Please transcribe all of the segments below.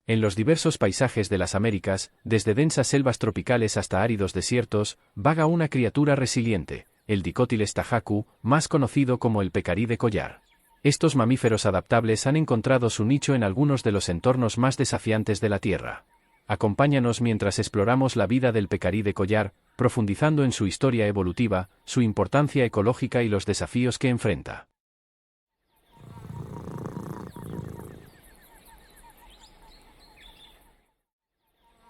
En los diversos paisajes de las Américas, desde densas selvas tropicales hasta áridos desiertos, vaga una criatura resiliente, el Dicotiles tajacu, más conocido como el pecarí de collar. Estos mamíferos adaptables han encontrado su nicho en algunos de los entornos más desafiantes de la Tierra. Acompáñanos mientras exploramos la vida del pecarí de collar, profundizando en su historia evolutiva, su importancia ecológica y los desafíos que enfrenta.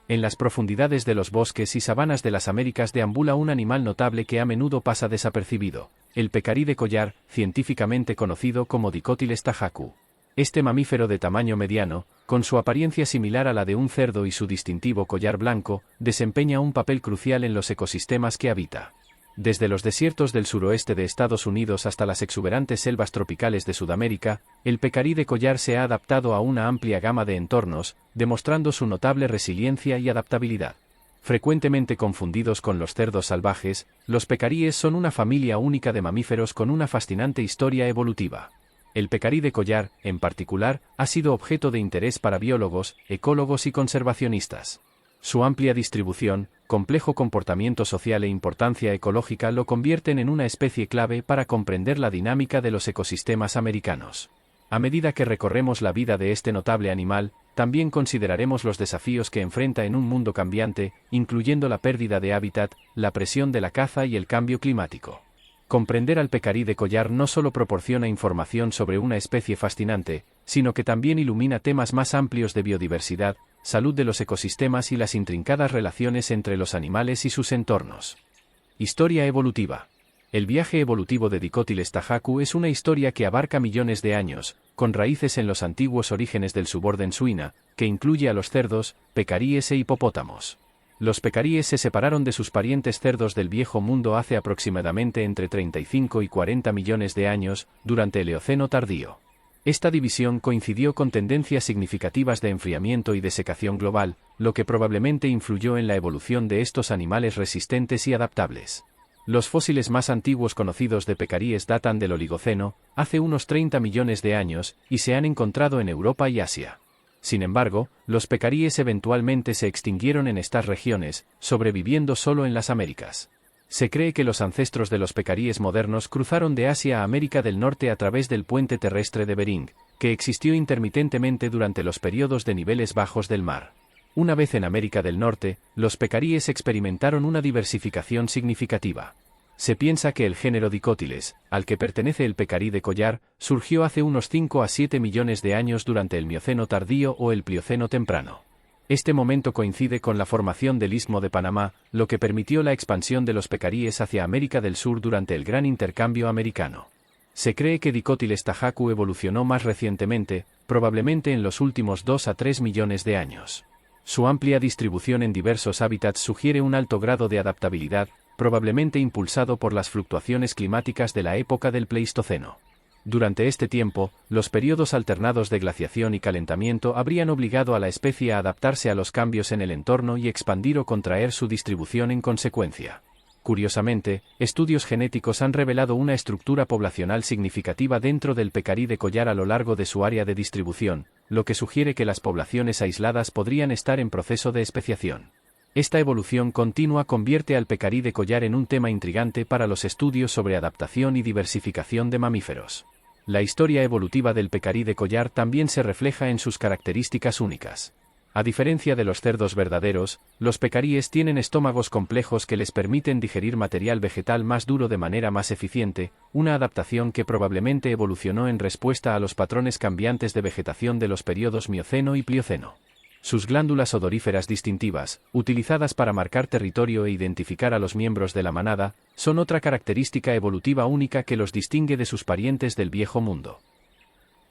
En las profundidades de los bosques y sabanas de las Américas deambula un animal notable que a menudo pasa desapercibido, el pecarí de collar, científicamente conocido como Dicotiles tajacu. Este mamífero de tamaño mediano, con su apariencia similar a la de un cerdo y su distintivo collar blanco, desempeña un papel crucial en los ecosistemas que habita. Desde los desiertos del suroeste de Estados Unidos hasta las exuberantes selvas tropicales de Sudamérica, el pecarí de collar se ha adaptado a una amplia gama de entornos, demostrando su notable resiliencia y adaptabilidad. Frecuentemente confundidos con los cerdos salvajes, los pecaríes son una familia única de mamíferos con una fascinante historia evolutiva. El pecarí de collar, en particular, ha sido objeto de interés para biólogos, ecólogos y conservacionistas. Su amplia distribución, complejo comportamiento social e importancia ecológica lo convierten en una especie clave para comprender la dinámica de los ecosistemas americanos. A medida que recorremos la vida de este notable animal, también consideraremos los desafíos que enfrenta en un mundo cambiante, incluyendo la pérdida de hábitat, la presión de la caza y el cambio climático. Comprender al pecarí de collar no solo proporciona información sobre una especie fascinante, sino que también ilumina temas más amplios de biodiversidad, salud de los ecosistemas y las intrincadas relaciones entre los animales y sus entornos. Historia evolutiva. El viaje evolutivo de Dicotiles tajacu es una historia que abarca millones de años, con raíces en los antiguos orígenes del suborden suina, que incluye a los cerdos, pecaríes e hipopótamos. Los pecaríes se separaron de sus parientes cerdos del Viejo Mundo hace aproximadamente entre 35 y 40 millones de años, durante el Eoceno tardío. Esta división coincidió con tendencias significativas de enfriamiento y desecación global, lo que probablemente influyó en la evolución de estos animales resistentes y adaptables. Los fósiles más antiguos conocidos de pecaríes datan del Oligoceno, hace unos 30 millones de años, y se han encontrado en Europa y Asia. Sin embargo, los pecaríes eventualmente se extinguieron en estas regiones, sobreviviendo solo en las Américas. Se cree que los ancestros de los pecaríes modernos cruzaron de Asia a América del Norte a través del puente terrestre de Bering, que existió intermitentemente durante los periodos de niveles bajos del mar. Una vez en América del Norte, los pecaríes experimentaron una diversificación significativa. Se piensa que el género Dicotiles, al que pertenece el pecarí de collar, surgió hace unos 5 a 7 millones de años durante el Mioceno tardío o el Plioceno temprano. Este momento coincide con la formación del Istmo de Panamá, lo que permitió la expansión de los pecaríes hacia América del Sur durante el Gran Intercambio Americano. Se cree que Dicotiles tajacu evolucionó más recientemente, probablemente en los últimos 2 a 3 millones de años. Su amplia distribución en diversos hábitats sugiere un alto grado de adaptabilidad, probablemente impulsado por las fluctuaciones climáticas de la época del Pleistoceno. Durante este tiempo, los periodos alternados de glaciación y calentamiento habrían obligado a la especie a adaptarse a los cambios en el entorno y expandir o contraer su distribución en consecuencia. Curiosamente, estudios genéticos han revelado una estructura poblacional significativa dentro del pecarí de collar a lo largo de su área de distribución, lo que sugiere que las poblaciones aisladas podrían estar en proceso de especiación. Esta evolución continua convierte al pecarí de collar en un tema intrigante para los estudios sobre adaptación y diversificación de mamíferos. La historia evolutiva del pecarí de collar también se refleja en sus características únicas. A diferencia de los cerdos verdaderos, los pecaríes tienen estómagos complejos que les permiten digerir material vegetal más duro de manera más eficiente, una adaptación que probablemente evolucionó en respuesta a los patrones cambiantes de vegetación de los periodos Mioceno y Plioceno. Sus glándulas odoríferas distintivas, utilizadas para marcar territorio e identificar a los miembros de la manada, son otra característica evolutiva única que los distingue de sus parientes del Viejo Mundo.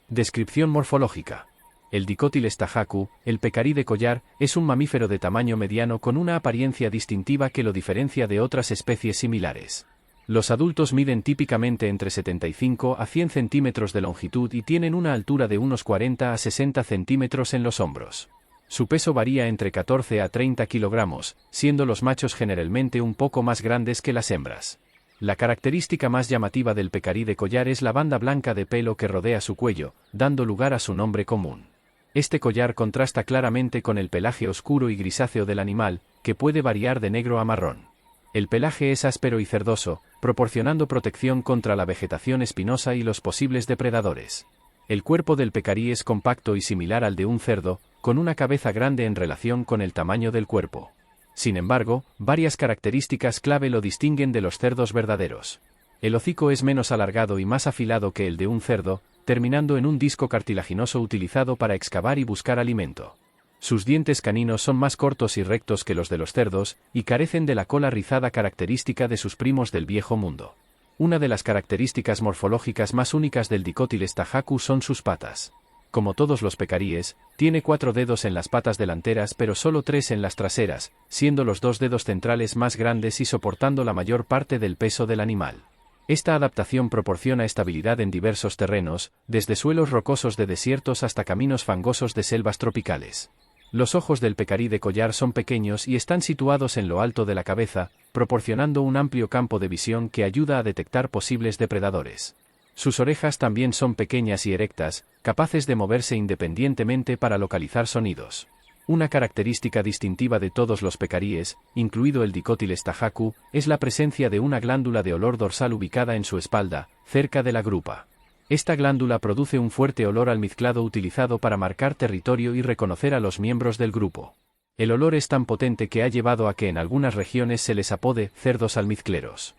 Descripción morfológica. El Dicotiles tajacu, el pecarí de collar, es un mamífero de tamaño mediano con una apariencia distintiva que lo diferencia de otras especies similares. Los adultos miden típicamente entre 75 a 100 centímetros de longitud y tienen una altura de unos 40 a 60 centímetros en los hombros. Su peso varía entre 14 a 30 kilogramos, siendo los machos generalmente un poco más grandes que las hembras. La característica más llamativa del pecarí de collar es la banda blanca de pelo que rodea su cuello, dando lugar a su nombre común. Este collar contrasta claramente con el pelaje oscuro y grisáceo del animal, que puede variar de negro a marrón. El pelaje es áspero y cerdoso, proporcionando protección contra la vegetación espinosa y los posibles depredadores. El cuerpo del pecarí es compacto y similar al de un cerdo, con una cabeza grande en relación con el tamaño del cuerpo. Sin embargo, varias características clave lo distinguen de los cerdos verdaderos. El hocico es menos alargado y más afilado que el de un cerdo, terminando en un disco cartilaginoso utilizado para excavar y buscar alimento. Sus dientes caninos son más cortos y rectos que los de los cerdos, y carecen de la cola rizada característica de sus primos del Viejo Mundo. Una de las características morfológicas más únicas del Dicotiles tajacu son sus patas. Como todos los pecaríes, tiene 4 dedos en las patas delanteras pero solo 3 en las traseras, siendo los 2 dedos centrales más grandes y soportando la mayor parte del peso del animal. Esta adaptación proporciona estabilidad en diversos terrenos, desde suelos rocosos de desiertos hasta caminos fangosos de selvas tropicales. Los ojos del pecarí de collar son pequeños y están situados en lo alto de la cabeza, proporcionando un amplio campo de visión que ayuda a detectar posibles depredadores. Sus orejas también son pequeñas y erectas, capaces de moverse independientemente para localizar sonidos. Una característica distintiva de todos los pecaríes, incluido el Dicotiles tajacu, es la presencia de una glándula de olor dorsal ubicada en su espalda, cerca de la grupa. Esta glándula produce un fuerte olor almizclado utilizado para marcar territorio y reconocer a los miembros del grupo. El olor es tan potente que ha llevado a que en algunas regiones se les apode cerdos almizcleros.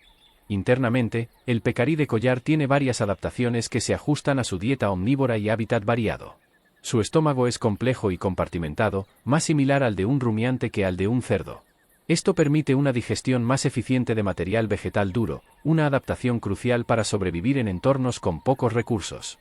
Internamente, el pecarí de collar tiene varias adaptaciones que se ajustan a su dieta omnívora y hábitat variado. Su estómago es complejo y compartimentado, más similar al de un rumiante que al de un cerdo. Esto permite una digestión más eficiente de material vegetal duro, una adaptación crucial para sobrevivir en entornos con pocos recursos.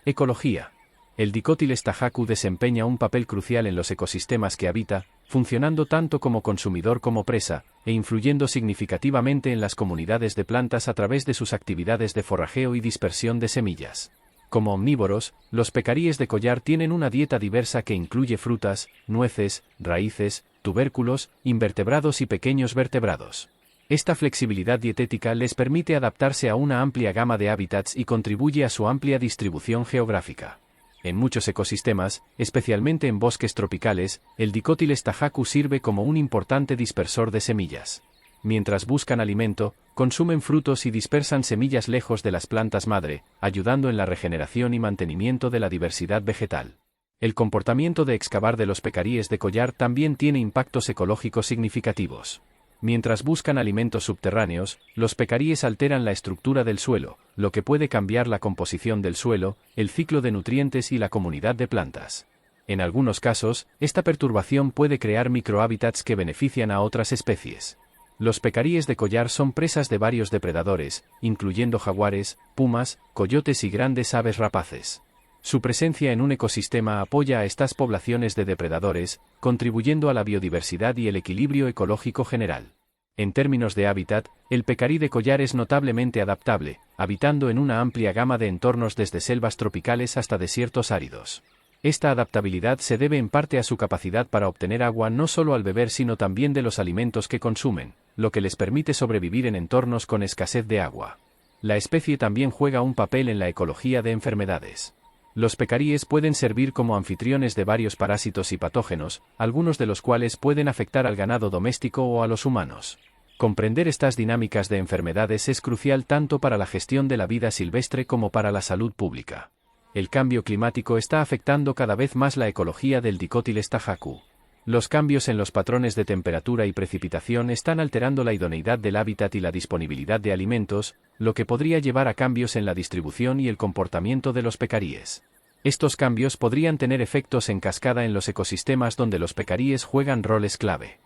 Ecología. El Dicotiles tajacu desempeña un papel crucial en los ecosistemas que habita, funcionando tanto como consumidor como presa, e influyendo significativamente en las comunidades de plantas a través de sus actividades de forrajeo y dispersión de semillas. Como omnívoros, los pecaríes de collar tienen una dieta diversa que incluye frutas, nueces, raíces, tubérculos, invertebrados y pequeños vertebrados. Esta flexibilidad dietética les permite adaptarse a una amplia gama de hábitats y contribuye a su amplia distribución geográfica. En muchos ecosistemas, especialmente en bosques tropicales, el Dicotiles tajacu sirve como un importante dispersor de semillas. Mientras buscan alimento, consumen frutos y dispersan semillas lejos de las plantas madre, ayudando en la regeneración y mantenimiento de la diversidad vegetal. El comportamiento de excavar de los pecaríes de collar también tiene impactos ecológicos significativos. Mientras buscan alimentos subterráneos, los pecaríes alteran la estructura del suelo, lo que puede cambiar la composición del suelo, el ciclo de nutrientes y la comunidad de plantas. En algunos casos, esta perturbación puede crear microhábitats que benefician a otras especies. Los pecaríes de collar son presas de varios depredadores, incluyendo jaguares, pumas, coyotes y grandes aves rapaces. Su presencia en un ecosistema apoya a estas poblaciones de depredadores, contribuyendo a la biodiversidad y el equilibrio ecológico general. En términos de hábitat, el pecarí de collar es notablemente adaptable, habitando en una amplia gama de entornos desde selvas tropicales hasta desiertos áridos. Esta adaptabilidad se debe en parte a su capacidad para obtener agua no solo al beber sino también de los alimentos que consumen, lo que les permite sobrevivir en entornos con escasez de agua. La especie también juega un papel en la ecología de enfermedades. Los pecaríes pueden servir como anfitriones de varios parásitos y patógenos, algunos de los cuales pueden afectar al ganado doméstico o a los humanos. Comprender estas dinámicas de enfermedades es crucial tanto para la gestión de la vida silvestre como para la salud pública. El cambio climático está afectando cada vez más la ecología del Dicotiles tajacu. Los cambios en los patrones de temperatura y precipitación están alterando la idoneidad del hábitat y la disponibilidad de alimentos, lo que podría llevar a cambios en la distribución y el comportamiento de los pecaríes. Estos cambios podrían tener efectos en cascada en los ecosistemas donde los pecaríes juegan roles clave.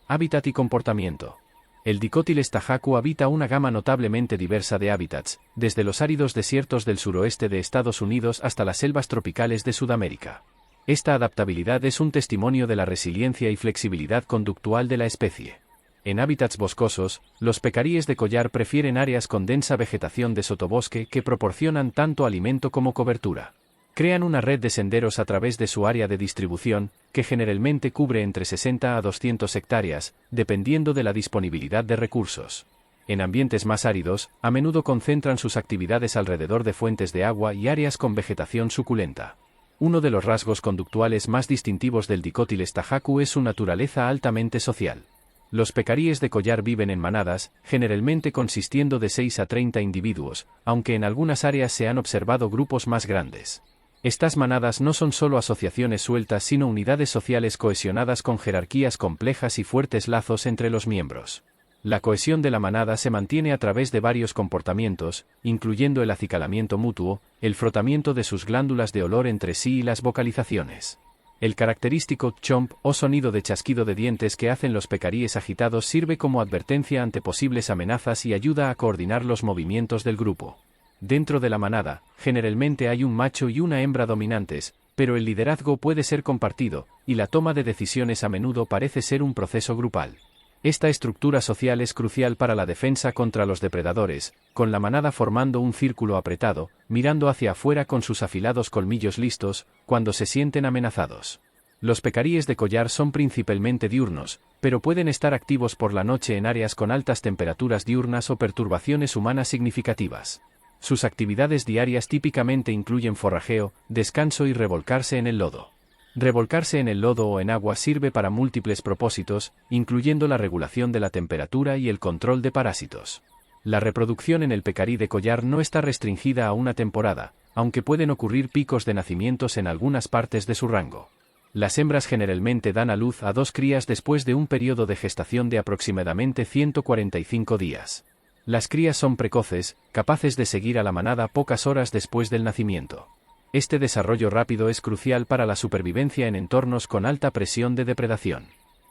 Hábitat y comportamiento. El Dicotiles tajacu habita una gama notablemente diversa de hábitats, desde los áridos desiertos del suroeste de Estados Unidos hasta las selvas tropicales de Sudamérica. Esta adaptabilidad es un testimonio de la resiliencia y flexibilidad conductual de la especie. En hábitats boscosos, los pecaríes de collar prefieren áreas con densa vegetación de sotobosque que proporcionan tanto alimento como cobertura. Crean una red de senderos a través de su área de distribución, que generalmente cubre entre 60 a 200 hectáreas, dependiendo de la disponibilidad de recursos. En ambientes más áridos, a menudo concentran sus actividades alrededor de fuentes de agua y áreas con vegetación suculenta. Uno de los rasgos conductuales más distintivos del Dicotiles tahacu es su naturaleza altamente social. Los pecaríes de collar viven en manadas, generalmente consistiendo de 6 a 30 individuos, aunque en algunas áreas se han observado grupos más grandes. Estas manadas no son solo asociaciones sueltas sino unidades sociales cohesionadas con jerarquías complejas y fuertes lazos entre los miembros. La cohesión de la manada se mantiene a través de varios comportamientos, incluyendo el acicalamiento mutuo, el frotamiento de sus glándulas de olor entre sí y las vocalizaciones. El característico chomp o sonido de chasquido de dientes que hacen los pecaríes agitados sirve como advertencia ante posibles amenazas y ayuda a coordinar los movimientos del grupo. Dentro de la manada, generalmente hay un macho y una hembra dominantes, pero el liderazgo puede ser compartido, y la toma de decisiones a menudo parece ser un proceso grupal. Esta estructura social es crucial para la defensa contra los depredadores, con la manada formando un círculo apretado, mirando hacia afuera con sus afilados colmillos listos, cuando se sienten amenazados. Los pecaríes de collar son principalmente diurnos, pero pueden estar activos por la noche en áreas con altas temperaturas diurnas o perturbaciones humanas significativas. Sus actividades diarias típicamente incluyen forrajeo, descanso y revolcarse en el lodo. Revolcarse en el lodo o en agua sirve para múltiples propósitos, incluyendo la regulación de la temperatura y el control de parásitos. La reproducción en el pecarí de collar no está restringida a una temporada, aunque pueden ocurrir picos de nacimientos en algunas partes de su rango. Las hembras generalmente dan a luz a 2 crías después de un periodo de gestación de aproximadamente 145 días. Las crías son precoces, capaces de seguir a la manada pocas horas después del nacimiento. Este desarrollo rápido es crucial para la supervivencia en entornos con alta presión de depredación.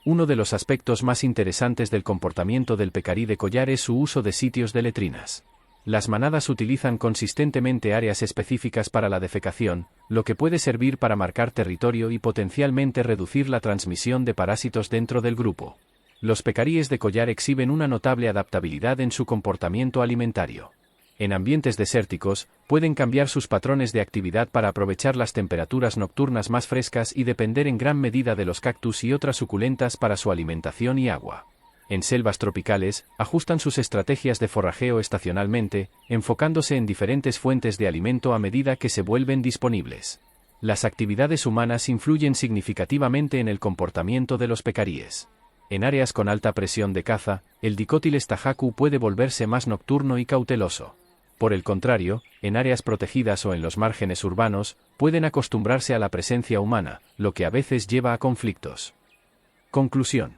Uno de los aspectos más interesantes del comportamiento del pecarí de collar es su uso de sitios de letrinas. Las manadas utilizan consistentemente áreas específicas para la defecación, lo que puede servir para marcar territorio y potencialmente reducir la transmisión de parásitos dentro del grupo. Los pecaríes de collar exhiben una notable adaptabilidad en su comportamiento alimentario. En ambientes desérticos, pueden cambiar sus patrones de actividad para aprovechar las temperaturas nocturnas más frescas y depender en gran medida de los cactus y otras suculentas para su alimentación y agua. En selvas tropicales, ajustan sus estrategias de forrajeo estacionalmente, enfocándose en diferentes fuentes de alimento a medida que se vuelven disponibles. Las actividades humanas influyen significativamente en el comportamiento de los pecaríes. En áreas con alta presión de caza, el Dicotiles tahacu puede volverse más nocturno y cauteloso. Por el contrario, en áreas protegidas o en los márgenes urbanos, pueden acostumbrarse a la presencia humana, lo que a veces lleva a conflictos. Conclusión.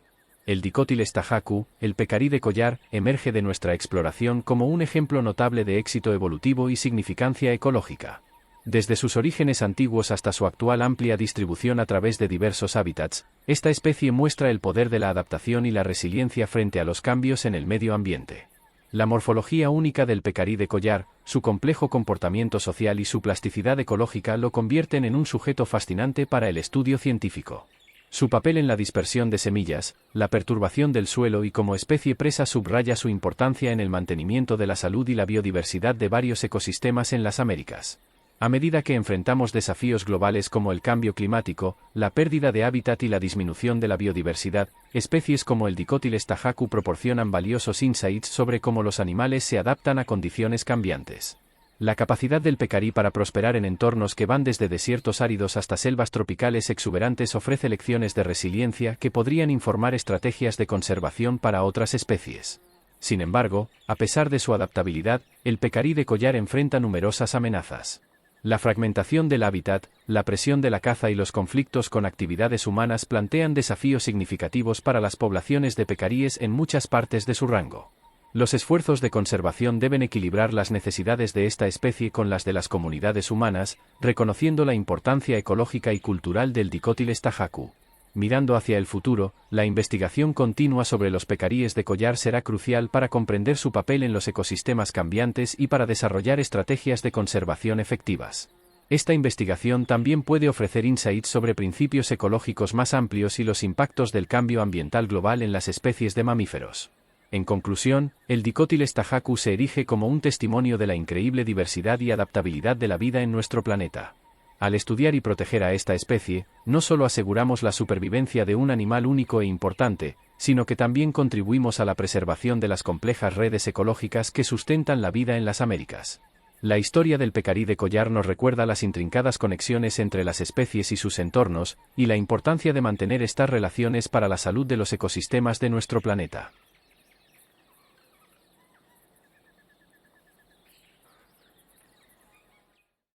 El Dicotiles tahacu, el pecarí de collar, emerge de nuestra exploración como un ejemplo notable de éxito evolutivo y significancia ecológica. Desde sus orígenes antiguos hasta su actual amplia distribución a través de diversos hábitats, esta especie muestra el poder de la adaptación y la resiliencia frente a los cambios en el medio ambiente. La morfología única del pecarí de collar, su complejo comportamiento social y su plasticidad ecológica lo convierten en un sujeto fascinante para el estudio científico. Su papel en la dispersión de semillas, la perturbación del suelo y como especie presa subraya su importancia en el mantenimiento de la salud y la biodiversidad de varios ecosistemas en las Américas. A medida que enfrentamos desafíos globales como el cambio climático, la pérdida de hábitat y la disminución de la biodiversidad, especies como el Dicotiles tahacu proporcionan valiosos insights sobre cómo los animales se adaptan a condiciones cambiantes. La capacidad del pecarí para prosperar en entornos que van desde desiertos áridos hasta selvas tropicales exuberantes ofrece lecciones de resiliencia que podrían informar estrategias de conservación para otras especies. Sin embargo, a pesar de su adaptabilidad, el pecarí de collar enfrenta numerosas amenazas. La fragmentación del hábitat, la presión de la caza y los conflictos con actividades humanas plantean desafíos significativos para las poblaciones de pecaríes en muchas partes de su rango. Los esfuerzos de conservación deben equilibrar las necesidades de esta especie con las de las comunidades humanas, reconociendo la importancia ecológica y cultural del Dicotiles tahacu. Mirando hacia el futuro, la investigación continua sobre los pecaríes de collar será crucial para comprender su papel en los ecosistemas cambiantes y para desarrollar estrategias de conservación efectivas. Esta investigación también puede ofrecer insights sobre principios ecológicos más amplios y los impactos del cambio ambiental global en las especies de mamíferos. En conclusión, el Dicotiles tahacu se erige como un testimonio de la increíble diversidad y adaptabilidad de la vida en nuestro planeta. Al estudiar y proteger a esta especie, no solo aseguramos la supervivencia de un animal único e importante, sino que también contribuimos a la preservación de las complejas redes ecológicas que sustentan la vida en las Américas. La historia del pecarí de collar nos recuerda las intrincadas conexiones entre las especies y sus entornos, y la importancia de mantener estas relaciones para la salud de los ecosistemas de nuestro planeta.